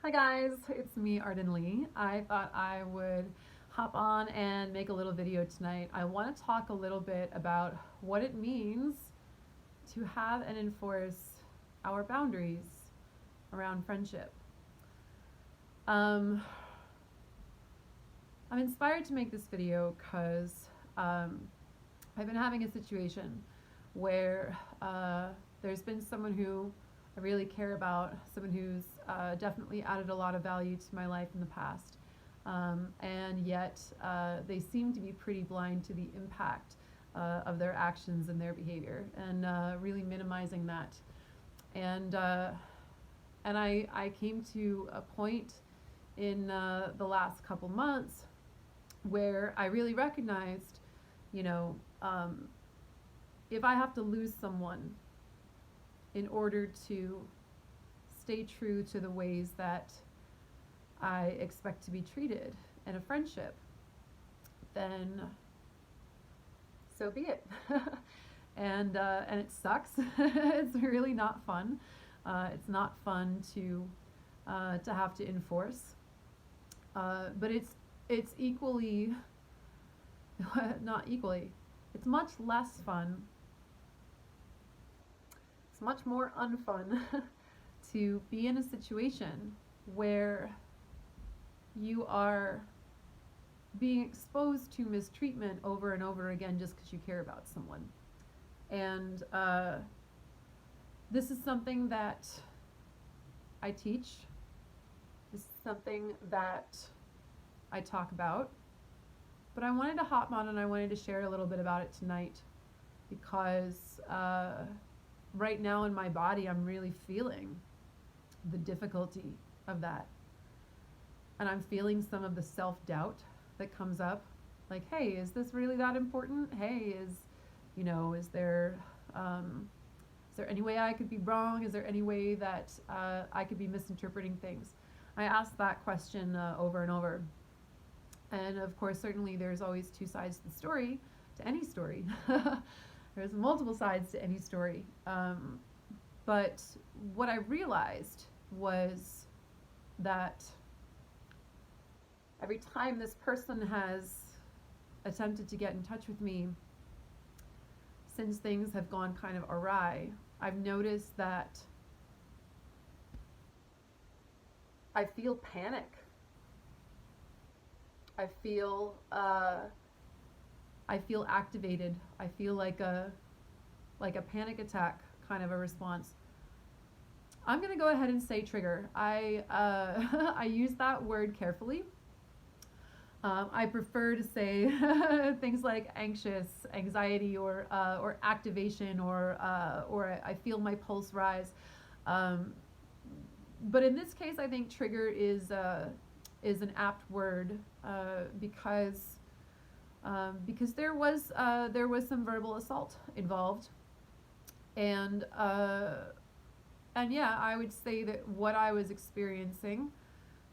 Hi guys, it's me, Arden Lee. I thought I would hop on and make a little video tonight. I want to talk a little bit about what it means to have and enforce our boundaries around friendship. Um, I'm inspired to make this video because I've been having a situation where there's been someone who I really care about, someone who's definitely added a lot of value to my life in the past. And yet they seem to be pretty blind to the impact of their actions and their behavior, and really minimizing that. And I came to a point in the last couple months where I really recognized, you know, if I have to lose someone in order to stay true to the ways that I expect to be treated in a friendship, then so be it. And it sucks. It's really not fun. It's not fun to have to enforce, but it's equally not equally. It's much less fun. It's much more unfun to be in a situation where you are being exposed to mistreatment over and over again just because you care about someone. And this is something that I teach. This is something that I talk about. But I wanted to hop on and I wanted to share a little bit about it tonight because right now in my body I'm really feeling the difficulty of that. And I'm feeling some of the self-doubt that comes up. Like, hey, is this really that important? Hey, is there any way I could be wrong? Is there any way that I could be misinterpreting things? I ask that question over and over. And of course, certainly there's always two sides to the story, to any story. There's multiple sides to any story. But what I realized was that every time this person has attempted to get in touch with me, since things have gone kind of awry, I've noticed that I feel panic. I feel activated. I feel like a panic attack kind of a response. I'm gonna go ahead and say trigger. I I use that word carefully. I prefer to say things like anxious, anxiety, or activation, or I feel my pulse rise. But in this case, I think trigger is an apt word because there was some verbal assault involved, and yeah, I would say that what I was experiencing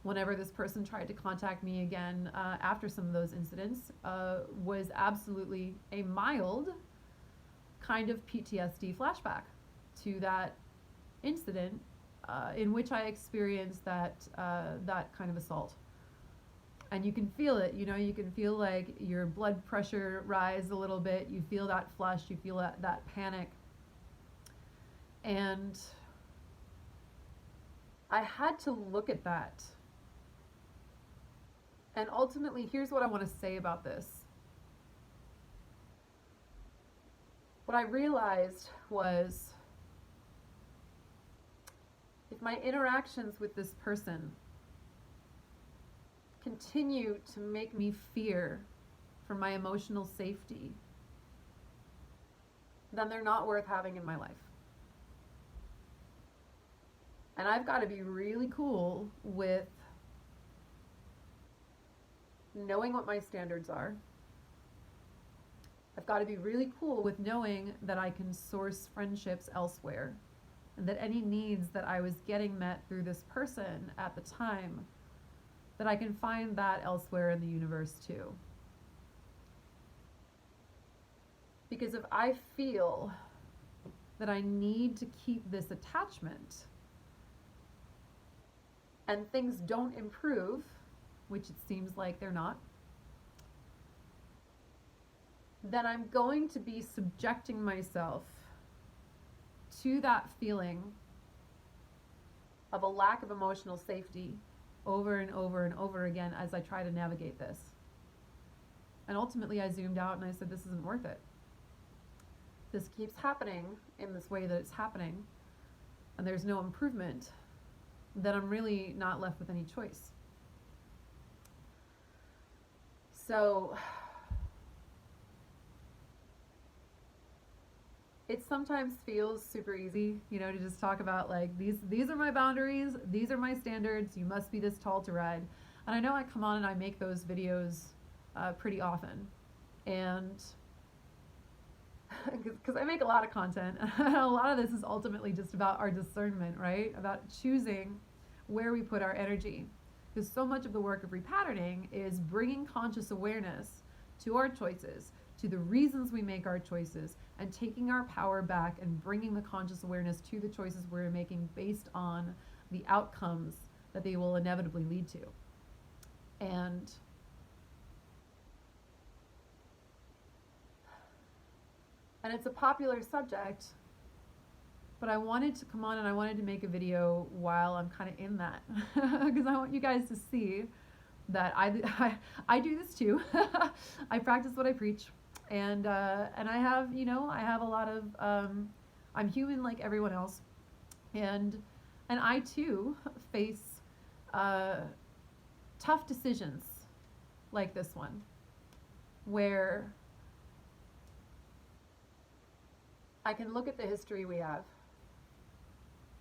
whenever this person tried to contact me again after some of those incidents was absolutely a mild kind of PTSD flashback to that incident in which I experienced that kind of assault. And you can feel it, you can feel like your blood pressure rise a little bit, you feel that flush, you feel that panic. And I had to look at that. And ultimately, here's what I want to say about this. What I realized was, if my interactions with this person continue to make me fear for my emotional safety, then they're not worth having in my life. And I've got to be really cool with knowing what my standards are. I've got to be really cool with knowing that I can source friendships elsewhere, and that any needs that I was getting met through this person at the time, that I can find that elsewhere in the universe too. Because if I feel that I need to keep this attachment, and things don't improve, which it seems like they're not, then I'm going to be subjecting myself to that feeling of a lack of emotional safety over and over and over again as I try to navigate this. And ultimately, I zoomed out and I said, this isn't worth it. This keeps happening in this way that it's happening, and there's no improvement, then I'm really not left with any choice. So it sometimes feels super easy, to just talk about like these are my boundaries, these are my standards, you must be this tall to ride. And I know I come on and I make those videos pretty often, and because I make a lot of content, a lot of this is ultimately just about our discernment, right? About choosing where we put our energy. Because so much of the work of repatterning is bringing conscious awareness to our choices, to the reasons we make our choices, and taking our power back and bringing the conscious awareness to the choices we're making based on the outcomes that they will inevitably lead to. And it's a popular subject, but I wanted to come on and I wanted to make a video while I'm kind of in that, because I want you guys to see that I do this too. I practice what I preach, and I have I have a lot of I'm human like everyone else, and I too face tough decisions like this one, where I can look at the history we have.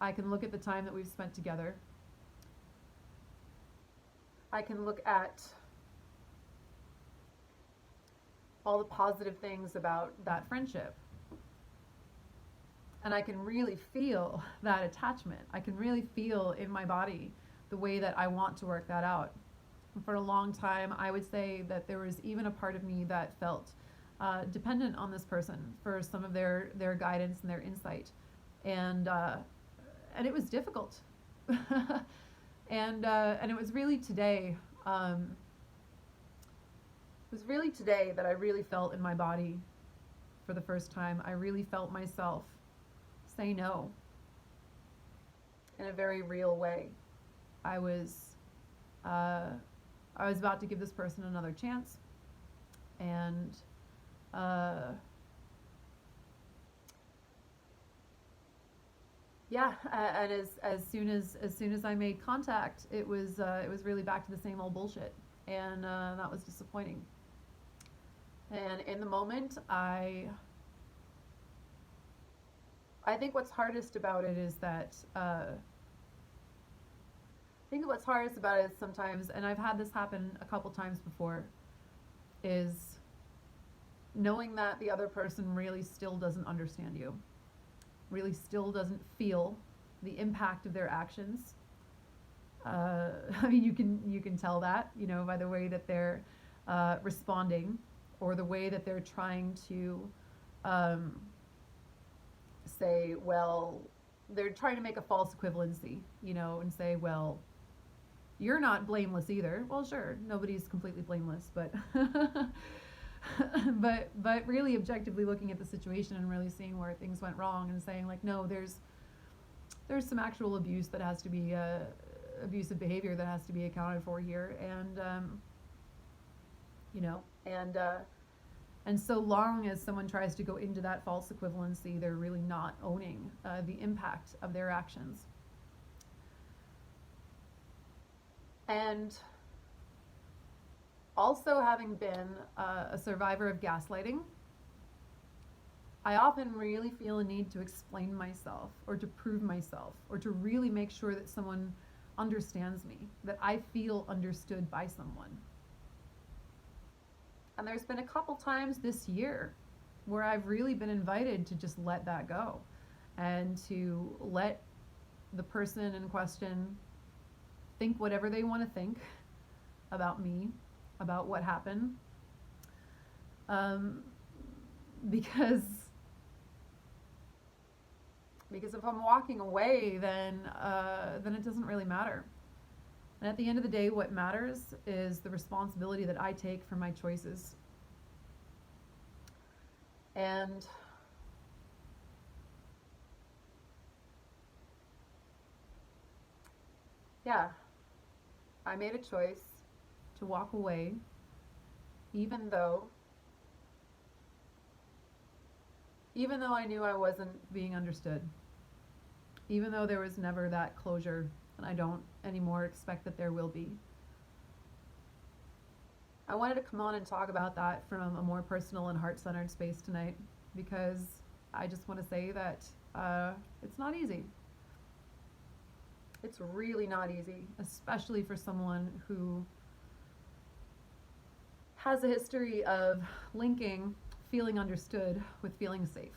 I can look at the time that we've spent together. I can look at all the positive things about that friendship. And I can really feel that attachment. I can really feel in my body the way that I want to work that out. And for a long time, I would say that there was even a part of me that felt dependent on this person for some of their guidance and their insight. And it was difficult. And it was really today, that I really felt in my body for the first time. I really felt myself say no in a very real way. I was about to give this person another chance, and and as soon as I made contact, it was really back to the same old bullshit, and that was disappointing. And in the moment, I think what's hardest about it is that sometimes, and I've had this happen a couple times before, is knowing that the other person really still doesn't understand you, really still doesn't feel the impact of their actions. I mean, you can tell that, by the way that they're responding, or the way that they're trying to say, well, they're trying to make a false equivalency, and say, well, you're not blameless either. Well, sure, nobody's completely blameless, but but really objectively looking at the situation and really seeing where things went wrong and saying like, no, there's some actual abuse that has to be abusive behavior that has to be accounted for here, and so long as someone tries to go into that false equivalency, they're really not owning the impact of their actions. And also, having been a survivor of gaslighting, I often really feel a need to explain myself, or to prove myself, or to really make sure that someone understands me, that I feel understood by someone. And there's been a couple times this year where I've really been invited to just let that go, and to let the person in question think whatever they want to think about me, about what happened, because if I'm walking away, then it doesn't really matter. And at the end of the day, what matters is the responsibility that I take for my choices. And yeah, I made a choice to walk away, even though even though I knew I wasn't being understood, even though there was never that closure, and I don't anymore expect that there will be. I wanted to come on and talk about that from a more personal and heart-centered space tonight, because I just want to say that it's not easy. It's really not easy, especially for someone who has a history of linking feeling understood with feeling safe.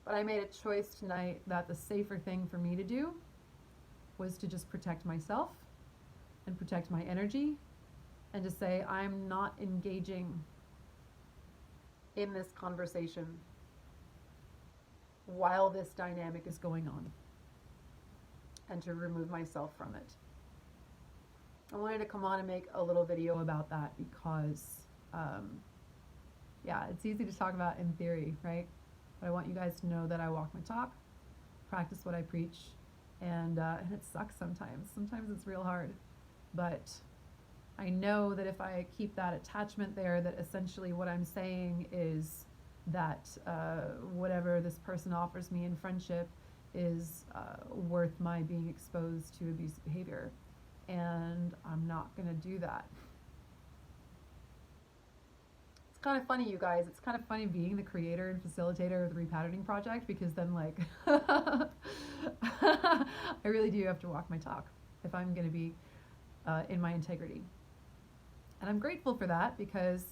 But I made a choice tonight that the safer thing for me to do was to just protect myself and protect my energy, and to say I'm not engaging in this conversation while this dynamic is going on, and to remove myself from it. I wanted to come on and make a little video about that because, yeah, it's easy to talk about in theory, right? But I want you guys to know that I walk my talk, practice what I preach, and it sucks sometimes. Sometimes it's real hard. But I know that if I keep that attachment there, that essentially what I'm saying is that whatever this person offers me in friendship is worth my being exposed to abusive behavior. And I'm not going to do that. It's kind of funny, you guys. It's kind of funny being the creator and facilitator of the Repatterning Project, because then, like, I really do have to walk my talk if I'm going to be in my integrity. And I'm grateful for that, because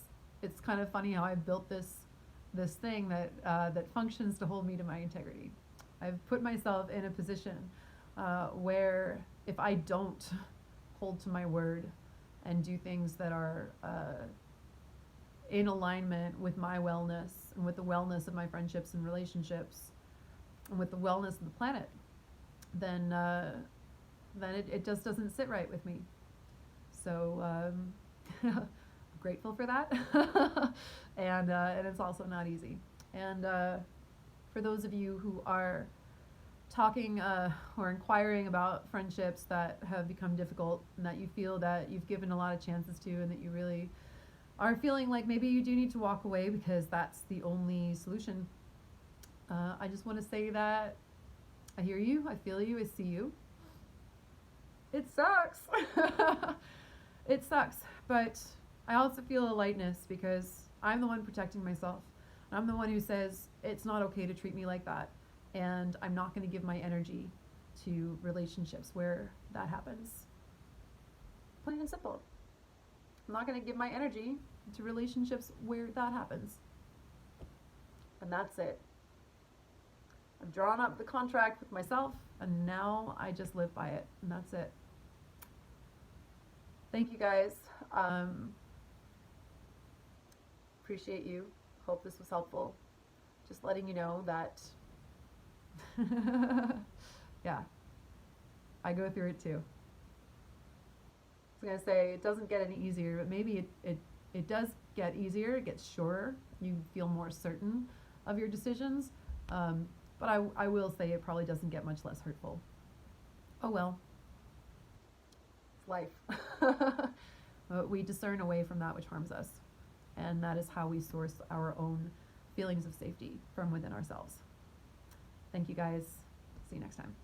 it's kind of funny how I've built this thing that that functions to hold me to my integrity. I've put myself in a position where if I don't hold to my word and do things that are in alignment with my wellness and with the wellness of my friendships and relationships and with the wellness of the planet, then it just doesn't sit right with me. So I'm grateful for that. And it's also not easy. And for those of you who are talking or inquiring about friendships that have become difficult, and that you feel that you've given a lot of chances to, and that you really are feeling like maybe you do need to walk away because that's the only solution, I just want to say that I hear you, I feel you, I see you. It sucks. It sucks, but I also feel a lightness because I'm the one protecting myself. I'm the one who says it's not okay to treat me like that, and I'm not going to give my energy to relationships where that happens. Plain and simple. I'm not going to give my energy to relationships where that happens. And that's it. I've drawn up the contract with myself, and now I just live by it, and that's it. Thank you guys. Appreciate you. Hope this was helpful. Just letting you know that yeah, I go through it too. I was going to say it doesn't get any easier, but maybe it does get easier. It gets surer. You feel more certain of your decisions. But I will say it probably doesn't get much less hurtful. Oh well. It's life. But we discern away from that which harms us. And that is how we source our own feelings of safety from within ourselves. Thank you guys. See you next time.